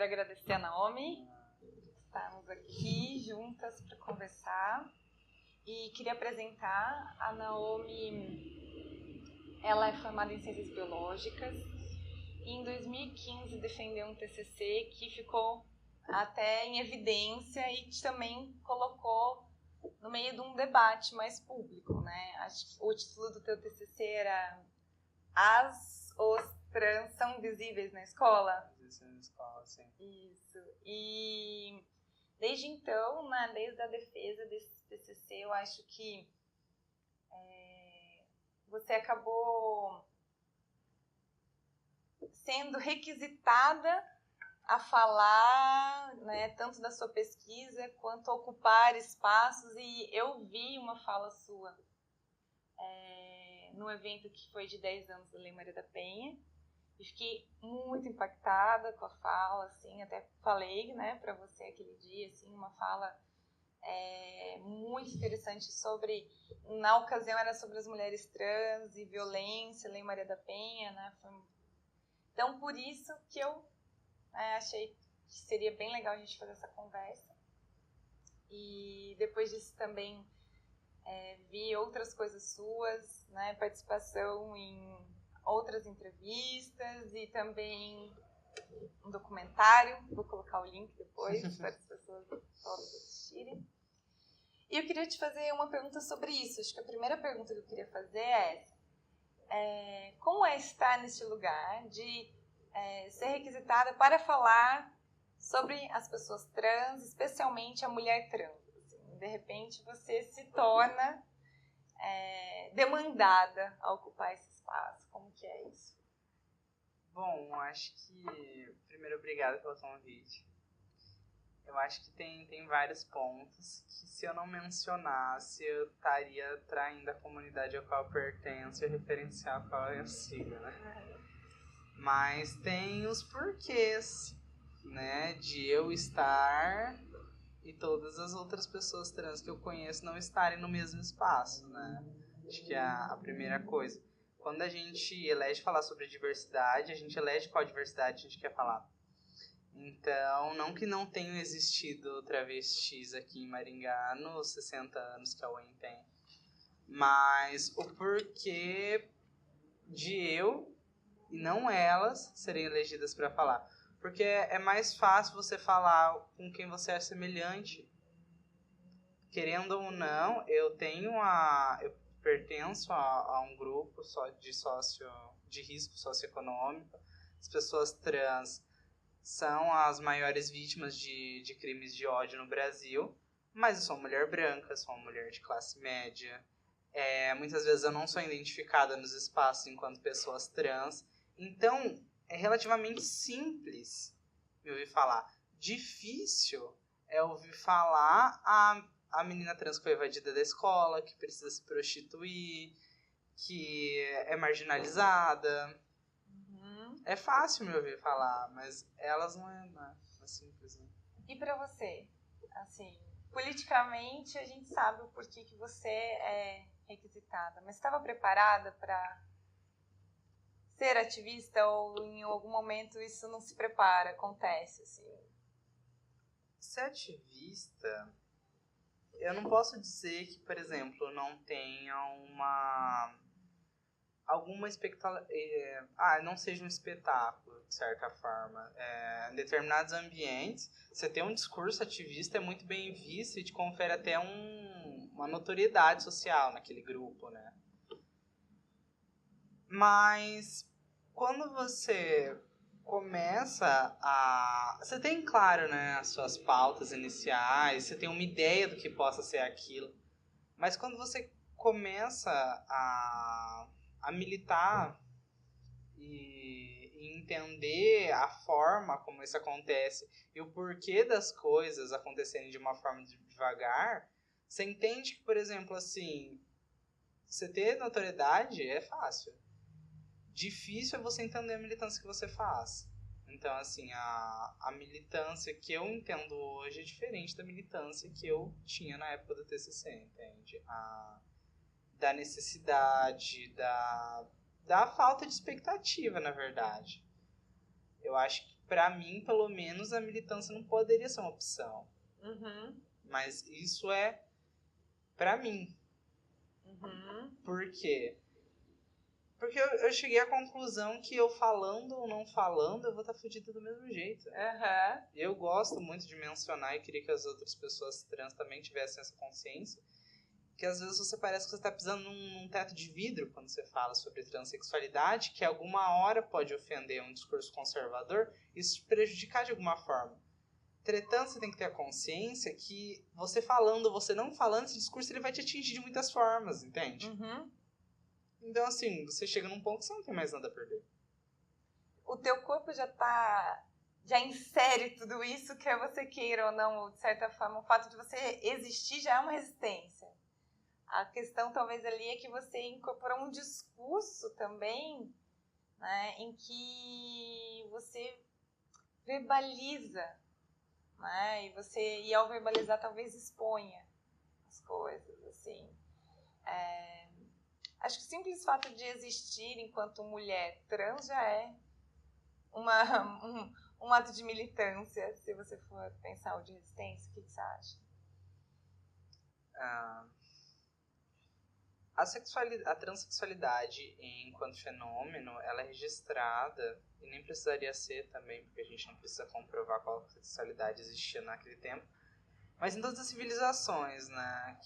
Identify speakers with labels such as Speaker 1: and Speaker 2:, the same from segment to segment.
Speaker 1: quero agradecer a Naomi. Estamos aqui juntas para conversar. E queria apresentar a Naomi. Ela é formada em Ciências Biológicas e em 2015 defendeu um TCC que ficou até em evidência e também colocou no meio de um debate mais público, né? Acho que o título do teu TCC era os trans são visíveis na escola?
Speaker 2: Visíveis na escola, sim.
Speaker 1: Isso. E desde então, né, desde a defesa desse TCC, eu acho que você acabou sendo requisitada a falar, né, tanto da sua pesquisa quanto a ocupar espaços, e eu vi uma fala sua num evento que foi de 10 anos da Lei Maria da Penha, e fiquei muito impactada com a fala, assim, até falei, né, para você aquele dia, assim, uma fala muito interessante sobre, na ocasião era sobre as mulheres trans e violência, Lei Maria da Penha, né, então por isso que eu achei que seria bem legal a gente fazer essa conversa. E depois disso também vi outras coisas suas, né, participação em outras entrevistas e também um documentário. Vou colocar o link depois para as pessoas todas assistirem. E eu queria te fazer uma pergunta sobre isso. Acho que a primeira pergunta que eu queria fazer é como é estar neste lugar de ser requisitada para falar sobre as pessoas trans, especialmente a mulher trans. Assim, de repente você se torna demandada a ocupar esse espaço. Como que é isso?
Speaker 2: Bom, acho que... Primeiro, obrigado pelo convite. Eu acho que tem vários pontos que, se eu não mencionasse, eu estaria traindo a comunidade a qual eu pertenço e o referencial a qual eu sigo, né? Mas tem os porquês, né, de eu estar e todas as outras pessoas trans que eu conheço não estarem no mesmo espaço, né? Acho que é a primeira coisa. Quando a gente elege falar sobre diversidade, a gente elege qual diversidade a gente quer falar. Então, não que não tenham existido travestis aqui em Maringá nos 60 anos que a UEM tem, mas o porquê de eu e não elas serem elegidas para falar. Porque é mais fácil você falar com quem você é semelhante. Querendo ou não, eu pertenço a um grupo de risco socioeconômico. As pessoas trans são as maiores vítimas de crimes de ódio no Brasil, mas eu sou uma mulher branca, sou uma mulher de classe média. Muitas vezes eu não sou identificada nos espaços enquanto pessoas trans. Então, é relativamente simples me ouvir falar. Difícil é ouvir falar a menina trans que foi evadida da escola, que precisa se prostituir, que é marginalizada. É fácil me ouvir falar, mas elas não é simples. Né?
Speaker 1: E pra você? Assim, politicamente a gente sabe o porquê que você é requisitada, mas estava preparada para ser ativista ou em algum momento isso não se prepara, acontece, assim?
Speaker 2: Ser ativista, eu não posso dizer que, por exemplo, não tenha alguma não seja um espetáculo, de certa forma. Em determinados ambientes, você ter um discurso ativista é muito bem visto e te confere até uma notoriedade social naquele grupo, né? Mas quando você começa você tem claro, né, as suas pautas iniciais, você tem uma ideia do que possa ser aquilo, mas quando você começa a militar e entender a forma como isso acontece e o porquê das coisas acontecerem de uma forma devagar, você entende que, por exemplo, assim, você ter notoriedade é fácil. Difícil é você entender a militância que você faz. Então, assim, a militância que eu entendo hoje é diferente da militância que eu tinha na época do TCC, entende? Da necessidade, da falta de expectativa, na verdade. Eu acho que pra mim, pelo menos, a militância não poderia ser uma opção.
Speaker 1: Uhum.
Speaker 2: Mas isso é pra mim.
Speaker 1: Uhum.
Speaker 2: Por quê? Porque eu cheguei à conclusão que eu falando ou não falando, eu vou estar fudida do mesmo jeito.
Speaker 1: Uhum.
Speaker 2: Eu gosto muito de mencionar e queria que as outras pessoas trans também tivessem essa consciência, que às vezes você parece que você está pisando num teto de vidro quando você fala sobre transexualidade, que alguma hora pode ofender um discurso conservador e isso te prejudicar de alguma forma. Entretanto, você tem que ter a consciência que você falando ou você não falando, esse discurso ele vai te atingir de muitas formas, entende?
Speaker 1: Uhum.
Speaker 2: Então, assim, você chega num ponto que você não tem mais nada a perder.
Speaker 1: O teu corpo já insere tudo isso, quer você queira ou não, ou de certa forma, o fato de você existir já é uma resistência. A questão talvez ali é que você incorporou um discurso também, né, em que você verbaliza, né, e ao verbalizar talvez exponha as coisas, assim. Acho que o simples fato de existir enquanto mulher trans já é um ato de militância, se você for pensar o de resistência. O que você acha?
Speaker 2: A transexualidade, enquanto fenômeno, ela é registrada, e nem precisaria ser também, porque a gente não precisa comprovar qual sexualidade existia naquele tempo, mas em todas as civilizações, né,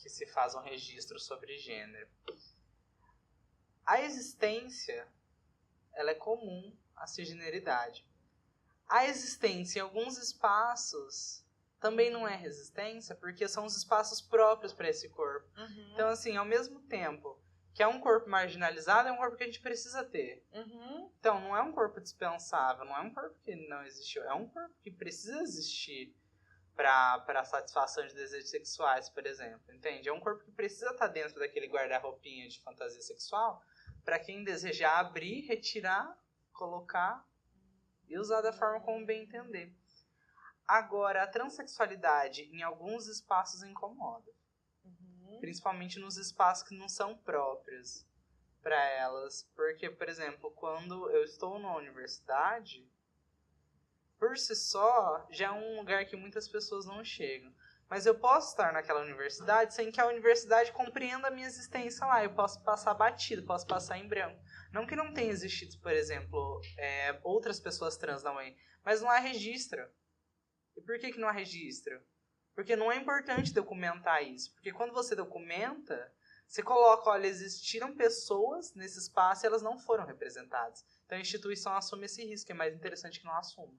Speaker 2: que se faz um registro sobre gênero. A existência, ela é comum à cisgeneridade. A existência em alguns espaços também não é resistência, porque são os espaços próprios para esse corpo.
Speaker 1: Uhum.
Speaker 2: Então, assim, ao mesmo tempo que é um corpo marginalizado, é um corpo que a gente precisa ter.
Speaker 1: Uhum.
Speaker 2: Então, não é um corpo dispensável, não é um corpo que não existiu, é um corpo que precisa existir para satisfação de desejos sexuais, por exemplo, entende? É um corpo que precisa estar dentro daquele guarda-roupinha de fantasia sexual para quem desejar abrir, retirar, colocar e usar da forma como bem entender. Agora, a transexualidade em alguns espaços incomoda.
Speaker 1: Uhum.
Speaker 2: Principalmente nos espaços que não são próprios para elas. Porque, por exemplo, quando eu estou na universidade, por si só, já é um lugar que muitas pessoas não chegam. Mas eu posso estar naquela universidade sem que a universidade compreenda a minha existência lá. Eu posso passar batido, posso passar em branco. Não que não tenha existido, por exemplo, outras pessoas trans na UEM, mas não há registro. E por que não há registro? Porque não é importante documentar isso. Porque quando você documenta, você coloca, olha, existiram pessoas nesse espaço e elas não foram representadas. Então a instituição assume esse risco, é mais interessante que não assuma.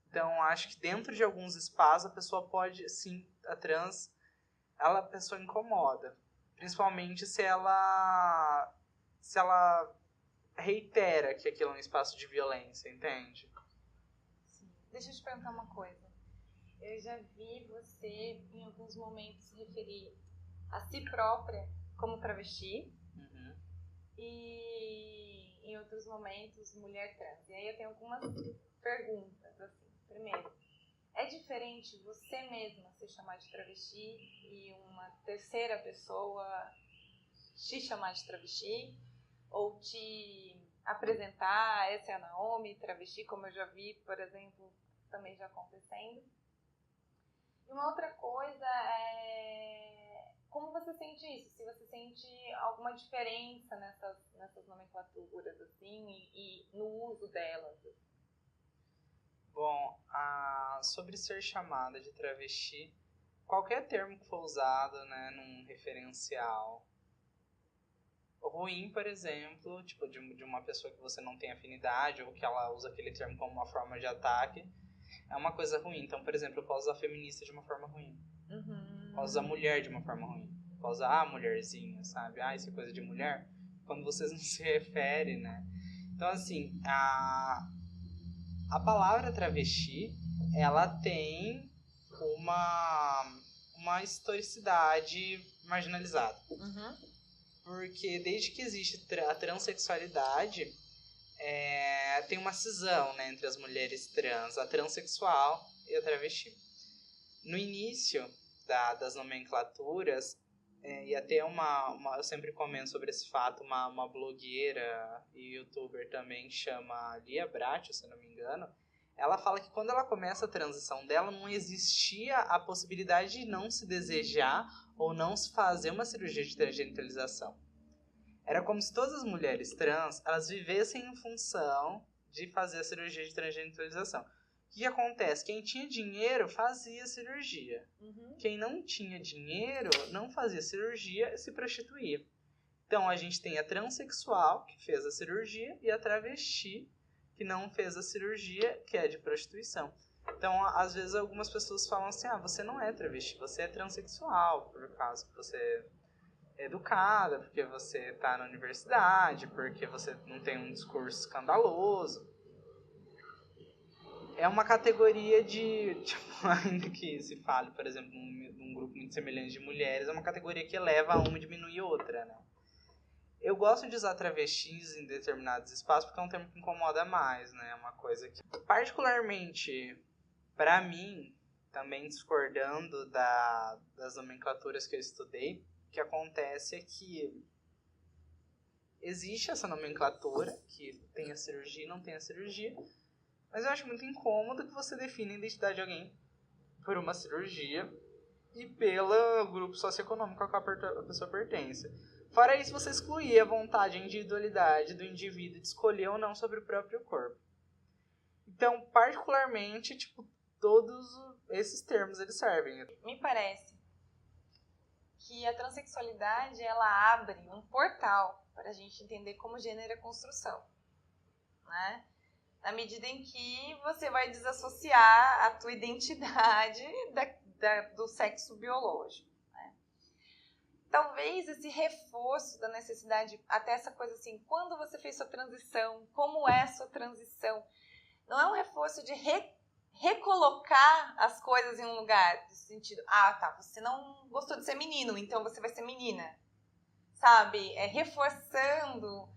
Speaker 2: Então acho que dentro de alguns espaços a pessoa pode, sim, a pessoa incomoda. Principalmente se ela reitera que aquilo é um espaço de violência, entende?
Speaker 1: Sim. Deixa eu te perguntar uma coisa. Eu já vi você, em alguns momentos, se referir a si própria como travesti.
Speaker 2: Uhum.
Speaker 1: E em outros momentos, mulher trans. E aí eu tenho algumas perguntas, assim. Primeiro, é diferente você mesma se chamar de travesti e uma terceira pessoa te chamar de travesti? Ou te apresentar, essa é a Naomi, travesti, como eu já vi, por exemplo, também já acontecendo? E uma outra coisa é como você sente isso? Se você sente alguma diferença nessas nomenclaturas, assim, e no uso delas?
Speaker 2: Bom, sobre ser chamada de travesti, qualquer termo que for usado, né, num referencial ruim, por exemplo, tipo de uma pessoa que você não tem afinidade ou que ela usa aquele termo como uma forma de ataque, é uma coisa ruim. Então, por exemplo, eu posso usar feminista de uma forma ruim.
Speaker 1: Uhum.
Speaker 2: Posso usar mulher de uma forma ruim. Posso usar mulherzinha, sabe? Isso é coisa de mulher. Quando vocês não se referem, né? Então, assim, a palavra travesti, ela tem uma historicidade marginalizada.
Speaker 1: Uhum.
Speaker 2: Porque desde que existe a transexualidade, tem uma cisão, né, entre as mulheres trans, a transexual e a travesti. No início das nomenclaturas, e até eu sempre comento sobre esse fato, uma blogueira e youtuber também, que chama Lia Bratio, se não me engano, ela fala que quando ela começa a transição dela, não existia a possibilidade de não se desejar ou não se fazer uma cirurgia de transgenitalização. Era como se todas as mulheres trans, elas vivessem em função de fazer a cirurgia de transgenitalização. O que acontece? Quem tinha dinheiro fazia cirurgia. Quem não tinha dinheiro não fazia cirurgia e se prostituía. Então a gente tem a transexual, que fez a cirurgia, e a travesti, que não fez a cirurgia, que é de prostituição. Então, às vezes, algumas pessoas falam assim, você não é travesti, você é transexual, por causa que você é educada, porque você está na universidade, porque você não tem um discurso escandaloso. É uma categoria de, ainda que se fale, por exemplo, num grupo muito semelhante de mulheres, é uma categoria que eleva uma e diminui outra, né? Eu gosto de usar travestis em determinados espaços porque é um termo que incomoda mais, né? É uma coisa que, particularmente, para mim, também discordando das nomenclaturas que eu estudei, o que acontece é que existe essa nomenclatura, que tem a cirurgia e não tem a cirurgia, mas eu acho muito incômodo que você defina a identidade de alguém por uma cirurgia e pelo grupo socioeconômico a qual a pessoa pertence. Fora isso, você excluir a vontade e a individualidade do indivíduo de escolher ou não sobre o próprio corpo. Então, particularmente, todos esses termos eles servem.
Speaker 1: Me parece que a transexualidade ela abre um portal para a gente entender como gênero é construção, né? Na medida em que você vai desassociar a tua identidade do sexo biológico, né? Talvez esse reforço da necessidade, até essa coisa assim, quando você fez sua transição, como é a sua transição, não é um reforço de recolocar as coisas em um lugar, no sentido, você não gostou de ser menino, então você vai ser menina, sabe? É reforçando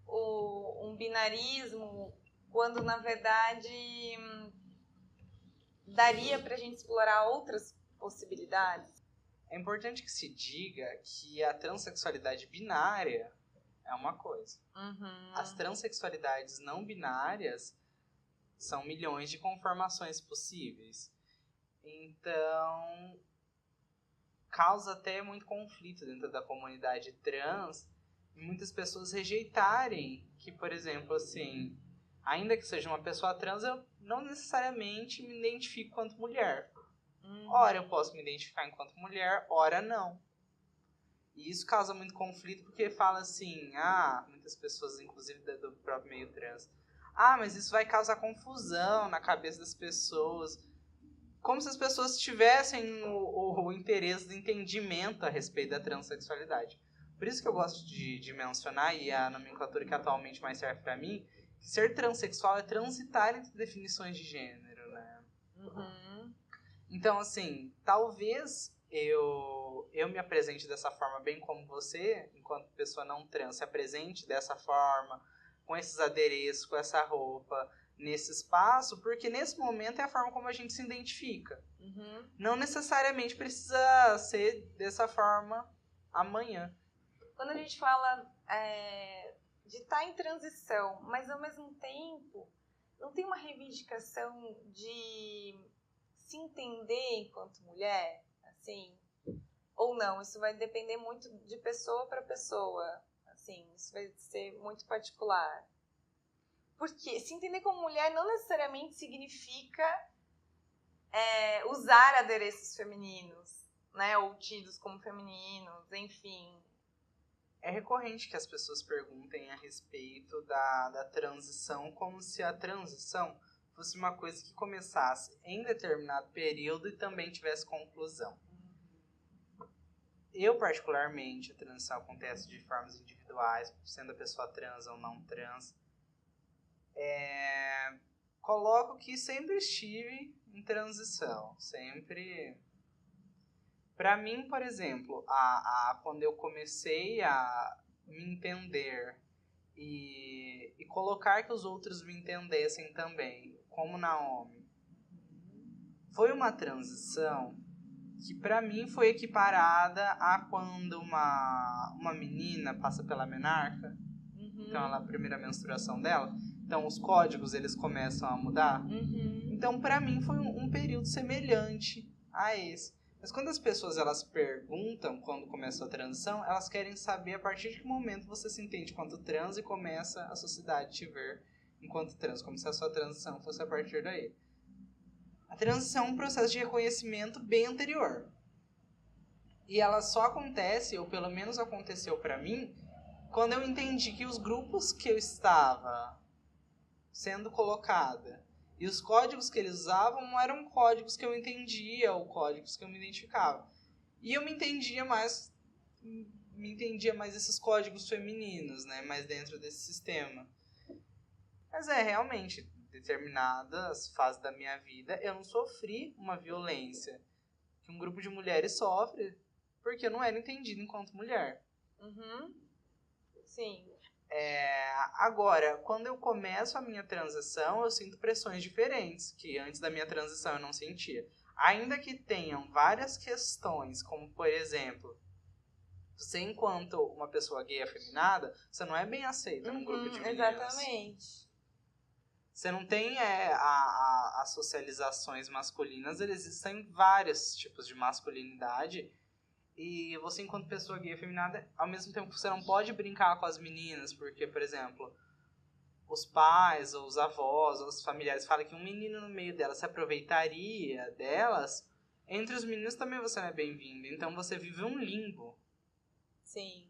Speaker 1: um binarismo, quando na verdade daria pra gente explorar outras possibilidades.
Speaker 2: É importante que se diga que a transexualidade binária é uma coisa. As transexualidades não binárias são milhões de conformações possíveis. Então, causa até muito conflito dentro da comunidade trans e muitas pessoas rejeitarem que, por exemplo, assim, ainda que seja uma pessoa trans, eu não necessariamente me identifico enquanto mulher. Ora eu posso me identificar enquanto mulher, ora não. E isso causa muito conflito porque fala assim, muitas pessoas, inclusive do próprio meio trans, mas isso vai causar confusão na cabeça das pessoas. Como se as pessoas tivessem o interesse do entendimento a respeito da transexualidade. Por isso que eu gosto de mencionar, e a nomenclatura que atualmente mais serve para mim, que ser transexual é transitar entre definições de gênero, né? Então, assim, talvez eu me apresente dessa forma bem como você, enquanto pessoa não trans, se apresente dessa forma, com esses adereços, com essa roupa, nesse espaço, porque nesse momento é a forma como a gente se identifica. Não necessariamente precisa ser dessa forma amanhã.
Speaker 1: Quando a gente fala de estar em transição, mas ao mesmo tempo não tem uma reivindicação de se entender enquanto mulher, assim, ou não, isso vai depender muito de pessoa para pessoa, assim, isso vai ser muito particular. Porque se entender como mulher não necessariamente significa usar adereços femininos, né, ou tidos como femininos, enfim.
Speaker 2: É recorrente que as pessoas perguntem a respeito da transição, como se a transição fosse uma coisa que começasse em determinado período e também tivesse conclusão. Eu, particularmente, a transição acontece de formas individuais, sendo a pessoa trans ou não trans. Coloco que sempre estive em transição, sempre. Para mim, por exemplo, quando eu comecei a me entender e colocar que os outros me entendessem também, como Naomi, foi uma transição que pra mim foi equiparada a quando uma menina passa pela menarca. Então, ela, a primeira menstruação dela. Então, os códigos, eles começam a mudar. Então, pra mim, foi um período semelhante a esse. Mas quando as pessoas, elas perguntam quando começa a transição, elas querem saber a partir de que momento você se entende enquanto trans e começa a sociedade te ver enquanto trans. Como se a sua transição fosse a partir daí. A transição é um processo de reconhecimento bem anterior. E ela só acontece, ou pelo menos aconteceu pra mim, quando eu entendi que os grupos que eu estava sendo colocada e os códigos que eles usavam não eram códigos que eu entendia ou códigos que eu me identificava. E eu me entendia mais esses códigos femininos, né? Mais dentro desse sistema. Mas realmente, em determinadas fases da minha vida, eu não sofri uma violência que um grupo de mulheres sofre porque eu não era entendida enquanto mulher.
Speaker 1: Sim.
Speaker 2: Agora, quando eu começo a minha transição, eu sinto pressões diferentes, que antes da minha transição eu não sentia. Ainda que tenham várias questões, como por exemplo, você enquanto uma pessoa gay afeminada, você não é bem aceita num grupo de meninas.
Speaker 1: Exatamente.
Speaker 2: Você não tem as socializações masculinas, existem vários tipos de masculinidade. E você, enquanto pessoa gay afeminada, ao mesmo tempo que você não pode brincar com as meninas, porque, por exemplo, os pais, ou os avós, ou os familiares falam que um menino no meio delas se aproveitaria delas, entre os meninos também você não é bem-vindo. Então você vive um limbo.
Speaker 1: Sim.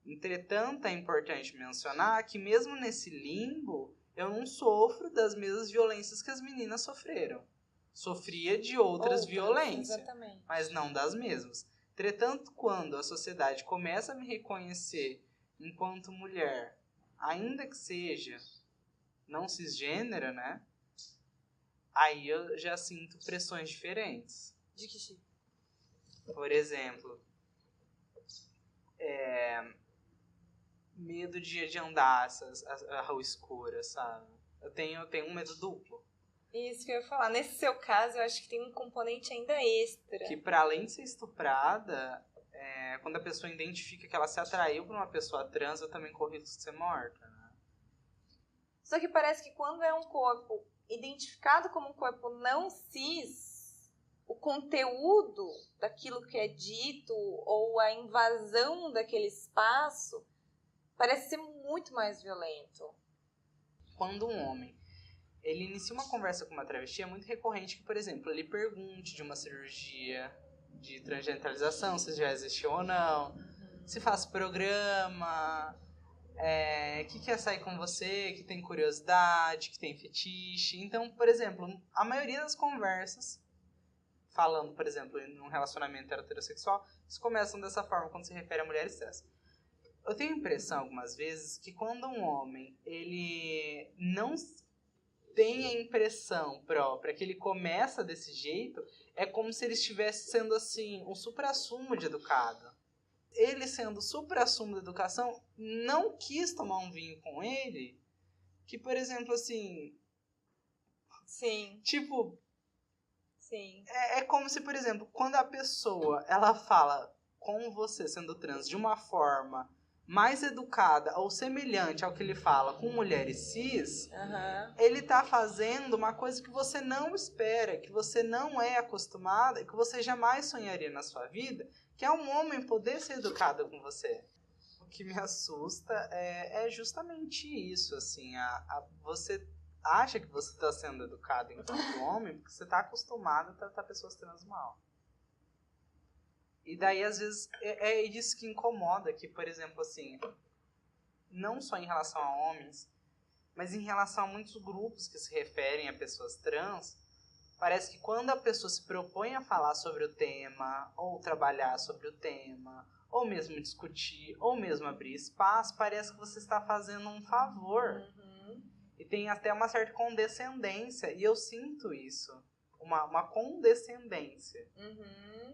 Speaker 2: Entretanto, é importante mencionar que mesmo nesse limbo, eu não sofro das mesmas violências que as meninas sofreram. Sofria de outras violências,
Speaker 1: exatamente.
Speaker 2: mas não das mesmas. Entretanto, quando a sociedade começa a me reconhecer enquanto mulher, ainda que seja não cisgênera, né? Aí eu já sinto pressões diferentes.
Speaker 1: De que tipo?
Speaker 2: Por exemplo, medo de andar a rua escura, sabe? Eu tenho um medo duplo.
Speaker 1: Isso que eu ia falar. Nesse seu caso, eu acho que tem um componente ainda extra.
Speaker 2: Que para além de ser estuprada, quando a pessoa identifica que ela se atraiu por uma pessoa trans, eu também corro risco de ser morta, né?
Speaker 1: Só que parece que quando é um corpo identificado como um corpo não cis, o conteúdo daquilo que é dito ou a invasão daquele espaço parece ser muito mais violento.
Speaker 2: Quando um homem ele inicia uma conversa com uma travesti, é muito recorrente que, por exemplo, ele pergunte de uma cirurgia de transgenitalização, se já existiu ou não, se faz programa, que quer sair com você, que tem curiosidade, que tem fetiche. Então, por exemplo, a maioria das conversas, falando, por exemplo, em um relacionamento heterossexual, eles começam dessa forma quando se refere a mulheres cis. Eu tenho a impressão, algumas vezes, que quando um homem ele não tem a impressão própria que ele começa desse jeito, é como se ele estivesse sendo, assim, um suprassumo de educado. Ele, sendo suprassumo da educação, não quis tomar um vinho com ele, que, por exemplo, assim...
Speaker 1: Sim.
Speaker 2: Tipo...
Speaker 1: Sim.
Speaker 2: É como se, por exemplo, quando a pessoa, ela fala com você, sendo trans, de uma forma mais educada ou semelhante ao que ele fala com mulheres cis, ele tá fazendo uma coisa que você não espera, que você não é acostumada, que você jamais sonharia na sua vida, que é um homem poder ser educado com você. O que me assusta é justamente isso, assim, você acha que você está sendo educado enquanto homem porque você está acostumado a tratar pessoas trans mal. E daí, às vezes, é isso que incomoda, que, por exemplo, assim, não só em relação a homens, mas em relação a muitos grupos que se referem a pessoas trans, parece que quando a pessoa se propõe a falar sobre o tema, ou trabalhar sobre o tema, ou mesmo discutir, ou mesmo abrir espaço, parece que você está fazendo um favor. E tem até uma certa condescendência, e eu sinto isso, uma condescendência.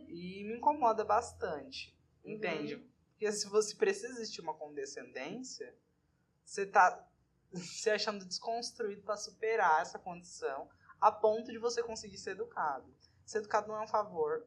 Speaker 2: E me incomoda bastante, entende? Porque se você precisa existir uma condescendência, você tá se achando desconstruído para superar essa condição a ponto de você conseguir ser educado. Ser educado não é um favor,